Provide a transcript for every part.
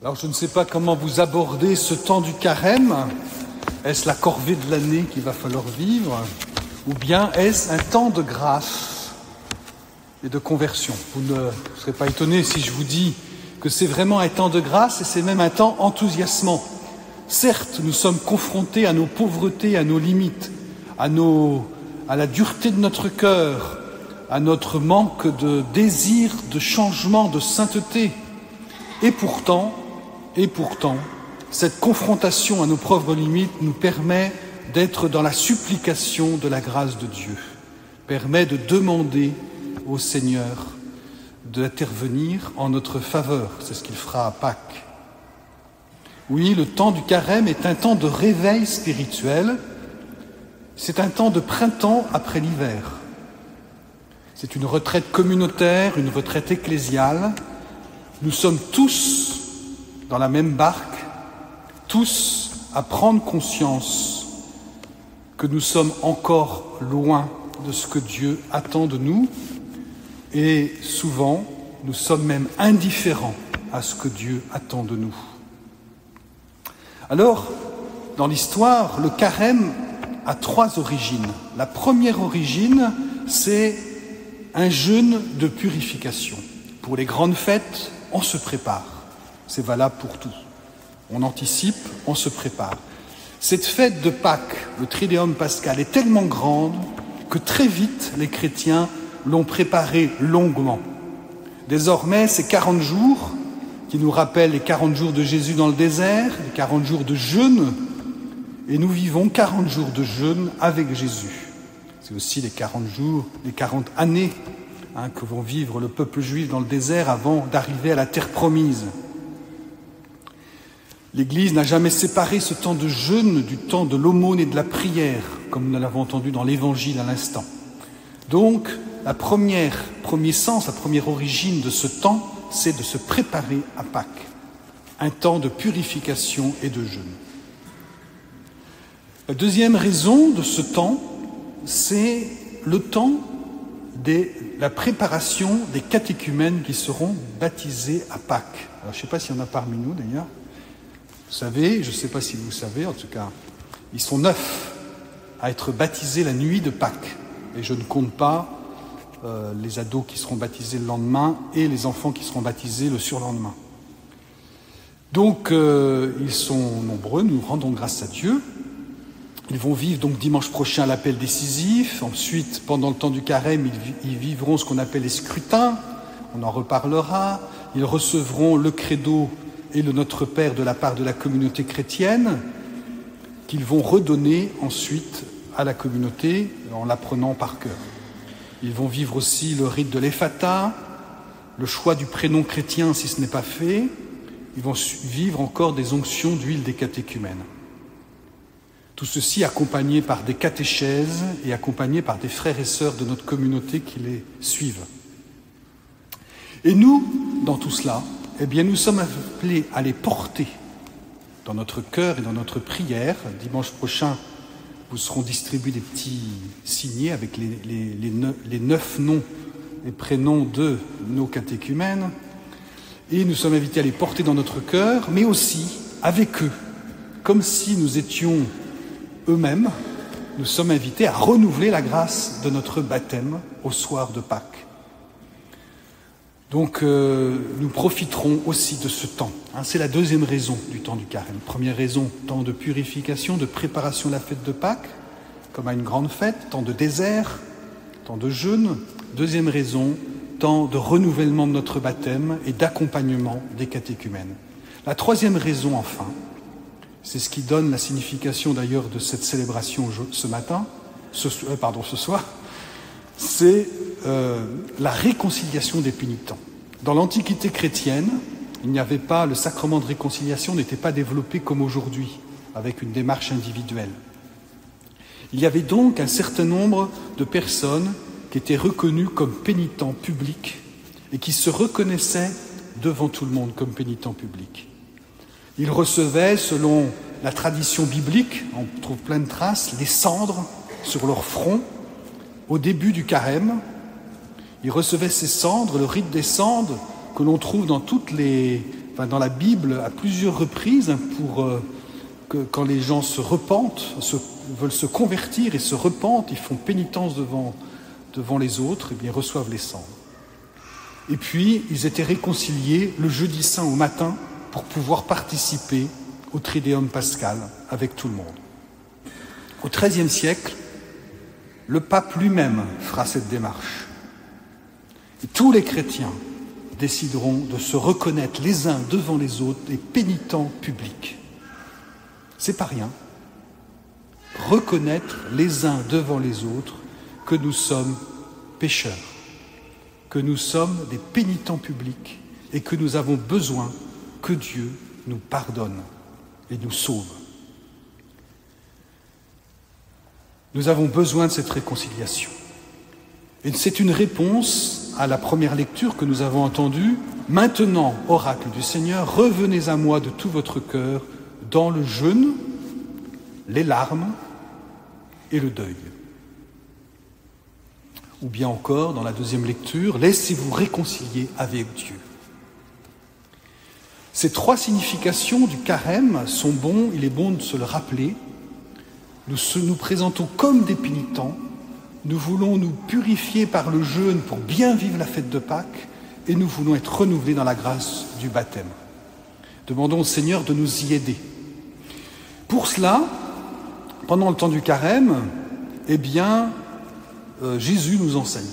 Alors je ne sais pas comment vous abordez ce temps du carême. Est-ce la corvée de l'année qu'il va falloir vivre? Ou bien est-ce un temps de grâce et de conversion? Vous ne serez pas étonnés si je vous dis que c'est vraiment un temps de grâce et c'est même un temps enthousiasmant. Certes, nous sommes confrontés à nos pauvretés, à nos limites, à la dureté de notre cœur, à notre manque de désir, de changement, de sainteté. Et pourtant, cette confrontation à nos propres limites nous permet d'être dans la supplication de la grâce de Dieu, permet de demander au Seigneur d'intervenir en notre faveur. C'est ce qu'il fera à Pâques. Oui, le temps du carême est un temps de réveil spirituel. C'est un temps de printemps après l'hiver. C'est une retraite communautaire, une retraite ecclésiale. Nous sommes tous dans la même barque, tous à prendre conscience que nous sommes encore loin de ce que Dieu attend de nous et souvent nous sommes même indifférents à ce que Dieu attend de nous. Alors, dans l'histoire, le carême a 3 origines. La première origine, c'est un jeûne de purification. Pour les grandes fêtes, on se prépare. C'est valable pour tout. On anticipe, on se prépare. Cette fête de Pâques, le Triduum pascal, est tellement grande que très vite, les chrétiens l'ont préparée longuement. Désormais, c'est 40 jours qui nous rappellent les 40 jours de Jésus dans le désert, les 40 jours de jeûne, et nous vivons 40 jours de jeûne avec Jésus. C'est aussi les 40 jours, les 40 années que vont vivre le peuple juif dans le désert avant d'arriver à la terre promise. L'Église n'a jamais séparé ce temps de jeûne du temps de l'aumône et de la prière, comme nous l'avons entendu dans l'Évangile à l'instant. Donc, premier sens, la première origine de ce temps, c'est de se préparer à Pâques, un temps de purification et de jeûne. La deuxième raison de ce temps, c'est le temps de la préparation des catéchumènes qui seront baptisés à Pâques. Alors, je ne sais pas s'il y en a parmi nous d'ailleurs. Vous savez, je ne sais pas si vous savez, en tout cas, ils sont 9 à être baptisés la nuit de Pâques. Et je ne compte pas les ados qui seront baptisés le lendemain et les enfants qui seront baptisés le surlendemain. Donc, ils sont nombreux, nous rendons grâce à Dieu. Ils vont vivre donc dimanche prochain l'appel décisif. Ensuite, pendant le temps du carême, ils vivront ce qu'on appelle les scrutins. On en reparlera. Ils recevront le credo et le Notre Père de la part de la communauté chrétienne, qu'ils vont redonner ensuite à la communauté en l'apprenant par cœur. Ils vont vivre aussi le rite de l'Ephata, le choix du prénom chrétien si ce n'est pas fait. Ils vont vivre encore des onctions d'huile des catéchumènes. Tout ceci accompagné par des catéchèses et accompagné par des frères et sœurs de notre communauté qui les suivent. Et nous, dans tout cela, eh bien, nous sommes appelés à les porter dans notre cœur et dans notre prière. Dimanche prochain, vous seront distribués des petits signets avec les 9 noms et prénoms de nos catéchumènes. Et nous sommes invités à les porter dans notre cœur, mais aussi avec eux, comme si nous étions eux-mêmes. Nous sommes invités à renouveler la grâce de notre baptême au soir de Pâques. Donc, nous profiterons aussi de ce temps. C'est la deuxième raison du temps du carême. Première raison, temps de purification, de préparation de la fête de Pâques, comme à une grande fête, temps de désert, temps de jeûne. Deuxième raison, temps de renouvellement de notre baptême et d'accompagnement des catéchumènes. La troisième raison, enfin, c'est ce qui donne la signification d'ailleurs de cette célébration ce soir, c'est la réconciliation des pénitents. Dans l'Antiquité chrétienne, le sacrement de réconciliation n'était pas développé comme aujourd'hui, avec une démarche individuelle. Il y avait donc un certain nombre de personnes qui étaient reconnues comme pénitents publics et qui se reconnaissaient devant tout le monde comme pénitents publics. Ils recevaient, selon la tradition biblique, on trouve plein de traces, les cendres sur leur front au début du carême. Ils recevaient ces cendres, le rite des cendres que l'on trouve dans toutes les dans la Bible à plusieurs reprises pour que quand les gens se repentent, veulent se convertir et se repentent, ils font pénitence devant les autres, et bien ils reçoivent les cendres. Et puis, ils étaient réconciliés le jeudi saint au matin pour pouvoir participer au Triduum pascal avec tout le monde. Au XIIIe siècle, le pape lui-même fera cette démarche. Et tous les chrétiens décideront de se reconnaître les uns devant les autres des pénitents publics. C'est pas rien. Reconnaître les uns devant les autres que nous sommes pécheurs, que nous sommes des pénitents publics et que nous avons besoin que Dieu nous pardonne et nous sauve. Nous avons besoin de cette réconciliation. Et c'est une réponse à la première lecture que nous avons entendue. Maintenant, oracle du Seigneur, revenez à moi de tout votre cœur dans le jeûne, les larmes et le deuil. Ou bien encore, dans la deuxième lecture, laissez-vous réconcilier avec Dieu. Ces trois significations du carême sont bonnes, il est bon de se le rappeler. Nous nous présentons comme des pénitents, nous voulons nous purifier par le jeûne pour bien vivre la fête de Pâques et nous voulons être renouvelés dans la grâce du baptême. Demandons au Seigneur de nous y aider. Pour cela, pendant le temps du carême, Jésus nous enseigne,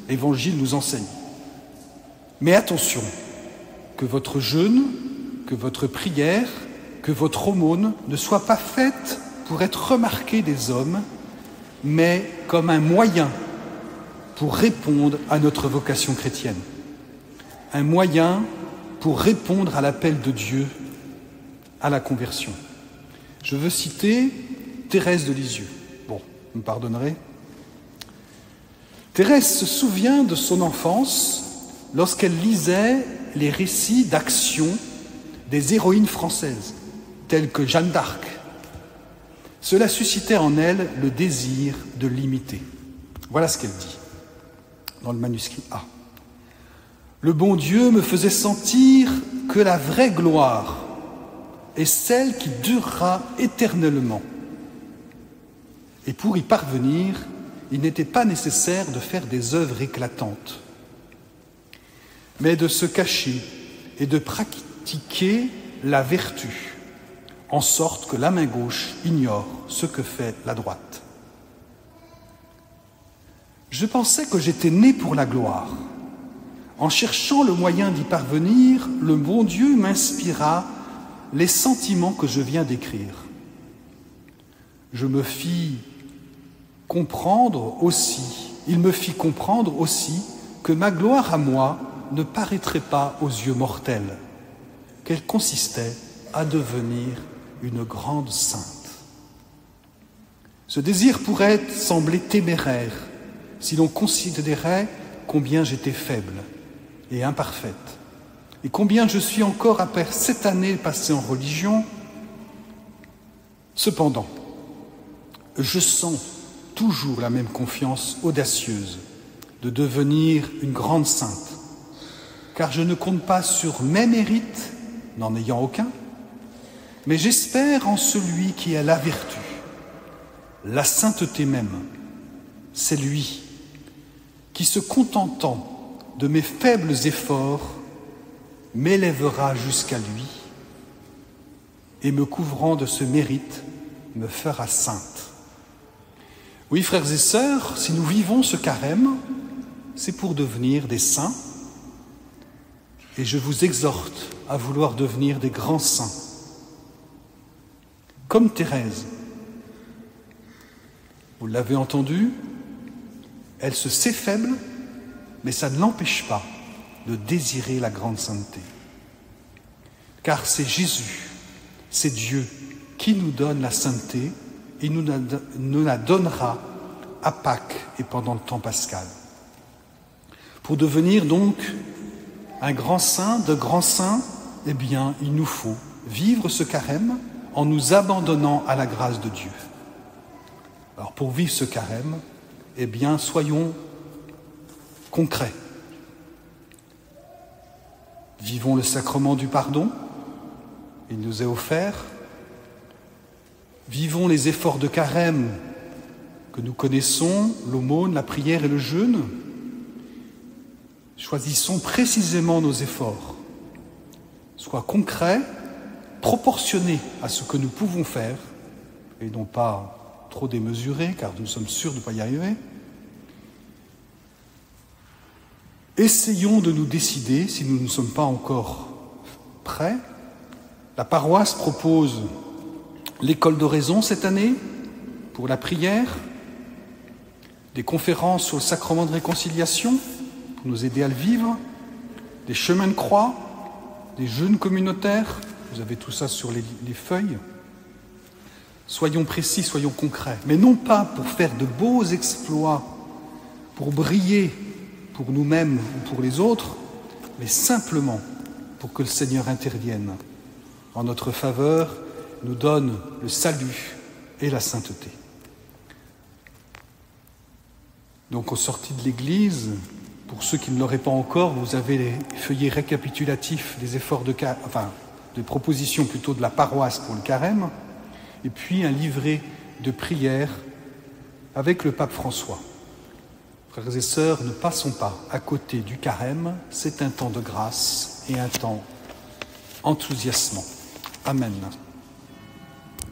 l'Évangile nous enseigne. Mais attention, que votre jeûne, que votre prière, que votre aumône ne soit pas faite pour être remarquée des hommes, mais comme un moyen pour répondre à notre vocation chrétienne. Un moyen pour répondre à l'appel de Dieu à la conversion. Je veux citer Thérèse de Lisieux. Bon, vous me pardonnerez. Thérèse se souvient de son enfance lorsqu'elle lisait les récits d'action des héroïnes françaises, telles que Jeanne d'Arc. Cela suscitait en elle le désir de l'imiter. Voilà ce qu'elle dit dans le manuscrit A. Le bon Dieu me faisait sentir que la vraie gloire est celle qui durera éternellement. Et pour y parvenir, il n'était pas nécessaire de faire des œuvres éclatantes, mais de se cacher et de pratiquer la vertu, en sorte que la main gauche ignore ce que fait la droite. Je pensais que j'étais né pour la gloire. En cherchant le moyen d'y parvenir, le bon Dieu m'inspira les sentiments que je viens d'écrire. Il me fit comprendre aussi que ma gloire à moi ne paraîtrait pas aux yeux mortels, qu'elle consistait à devenir une grande sainte. Ce désir pourrait sembler téméraire si l'on considérait combien j'étais faible et imparfaite, et combien je suis encore après 7 années passées en religion. Cependant, je sens toujours la même confiance audacieuse de devenir une grande sainte, car je ne compte pas sur mes mérites, n'en ayant aucun, mais j'espère en celui qui est la vertu, la sainteté même. C'est lui qui, se contentant de mes faibles efforts, m'élèvera jusqu'à lui et me couvrant de ce mérite, me fera sainte. Oui, frères et sœurs, si nous vivons ce carême, c'est pour devenir des saints, et je vous exhorte à vouloir devenir des grands saints. Comme Thérèse, vous l'avez entendu, elle se sait faible, mais ça ne l'empêche pas de désirer la grande sainteté. Car c'est Jésus, c'est Dieu qui nous donne la sainteté et nous la donnera à Pâques et pendant le temps pascal. Pour devenir donc un grand saint, de grands saints, eh bien, il nous faut vivre ce carême en nous abandonnant à la grâce de Dieu. Alors, pour vivre ce carême, eh bien, soyons concrets. Vivons le sacrement du pardon, il nous est offert. Vivons les efforts de carême que nous connaissons, l'aumône, la prière et le jeûne. Choisissons précisément nos efforts. Soient concrets, proportionnés à ce que nous pouvons faire, et non pas trop démesurés, car nous sommes sûrs de ne pas y arriver. Essayons de nous décider, si nous ne sommes pas encore prêts. La paroisse propose l'école d'oraison cette année pour la prière, des conférences sur le sacrement de réconciliation pour nous aider à le vivre, des chemins de croix, des jeûnes communautaires. Vous avez tout ça sur les feuilles. Soyons précis, soyons concrets, mais non pas pour faire de beaux exploits, pour briller pour nous-mêmes ou pour les autres, mais simplement pour que le Seigneur intervienne en notre faveur, nous donne le salut et la sainteté. Donc, aux sorties de l'Église, pour ceux qui ne l'auraient pas encore, vous avez les feuillets récapitulatifs des efforts des propositions plutôt de la paroisse pour le carême, et puis un livret de prières avec le pape François. Frères et sœurs, ne passons pas à côté du carême, c'est un temps de grâce et un temps enthousiasmant. Amen.